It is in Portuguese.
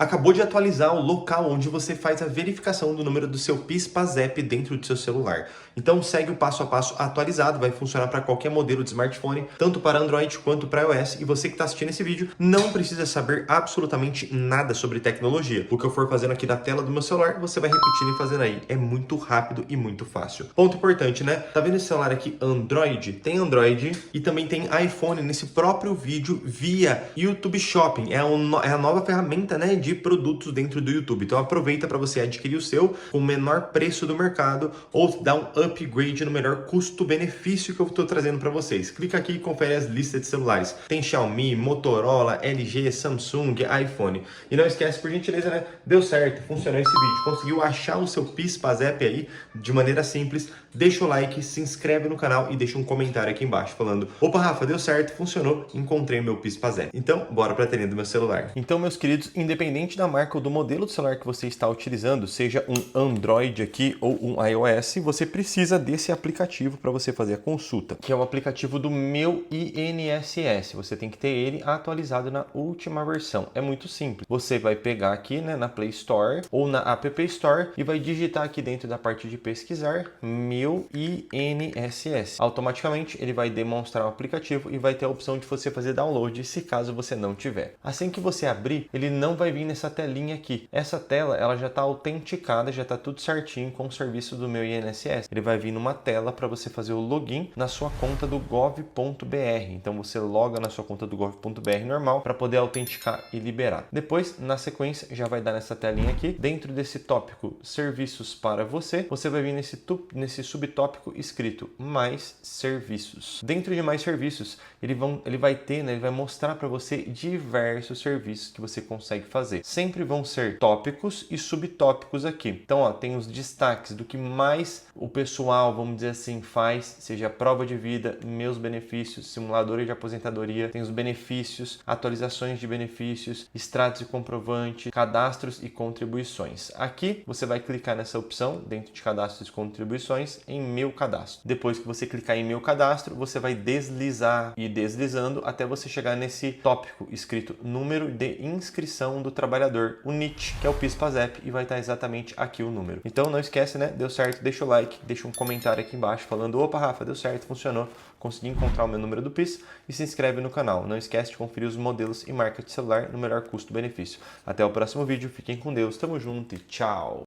acabou de atualizar o local onde você faz a verificação do número do seu PIS/PASEP dentro do seu celular. Então segue o passo a passo atualizado, vai funcionar para qualquer modelo de smartphone, tanto para Android quanto para iOS. E você que está assistindo esse vídeo não precisa saber absolutamente nada sobre tecnologia. O que eu for fazendo aqui na tela do meu celular, você vai repetindo e fazendo aí. É muito rápido e muito fácil. Ponto importante, né? Tá vendo esse celular aqui Android? Tem Android e também tem iPhone nesse próprio vídeo via YouTube Shopping. É a nova ferramenta, né, de produtos dentro do YouTube. Então aproveita para você adquirir o seu com o menor preço do mercado ou dar um upgrade no melhor custo-benefício que eu estou trazendo para vocês. Clica aqui e confere as listas de celulares. Tem Xiaomi, Motorola, LG, Samsung, iPhone. E não esquece, por gentileza, né? Deu certo, funcionou esse vídeo. Conseguiu achar o seu PIS/PASEP aí de maneira simples? Deixa o like, se inscreve no canal e deixa um comentário aqui embaixo falando: opa, Rafa, deu certo, funcionou, encontrei meu PIS/PASEP. Então, bora para a telinha do meu celular. Então, meus queridos, independente da marca ou do modelo do celular que você está utilizando, seja um Android aqui ou um iOS, você precisa desse aplicativo para você fazer a consulta, que é o aplicativo do Meu INSS. Você tem que ter ele atualizado na última versão. É muito simples. Você vai pegar aqui, né, na Play Store ou na App Store e vai digitar aqui dentro da parte de pesquisar Meu INSS. Automaticamente ele vai demonstrar o aplicativo e vai ter a opção de você fazer download se caso você não tiver. Assim que você abrir, ele não vai vir nessa telinha aqui. Essa tela, ela já está autenticada, já está tudo certinho com o serviço do Meu INSS. Ele vai vir numa tela para você fazer o login na sua conta do gov.br. Então você loga na sua conta do gov.br normal para poder autenticar e liberar. Depois, na sequência, já vai dar nessa telinha aqui. Dentro desse tópico serviços para você, você vai vir nesse subtópico escrito mais serviços. Dentro de mais serviços, ele vai ter, né, ele vai mostrar para você diversos serviços que você consegue fazer. Sempre vão ser tópicos e subtópicos aqui. Então, ó, tem os destaques do que mais o pessoal, vamos dizer assim, faz, seja prova de vida, meus benefícios, simulador de aposentadoria, tem os benefícios, atualizações de benefícios, extratos e comprovante, cadastros e contribuições. Aqui você vai clicar nessa opção dentro de cadastros e contribuições em meu cadastro. Depois que você clicar em meu cadastro, você vai deslizar e deslizando até você chegar nesse tópico escrito número de inscrição do trabalhador, o NIT, que é o PIS/PASEP, e vai estar exatamente aqui o número. Então não esquece, né? Deu certo, deixa o like, deixa um comentário aqui embaixo falando: opa, Rafa, deu certo, funcionou, consegui encontrar o meu número do PIS, e se inscreve no canal. Não esquece de conferir os modelos e marcas de celular no melhor custo-benefício. Até o próximo vídeo, fiquem com Deus, tamo junto e tchau!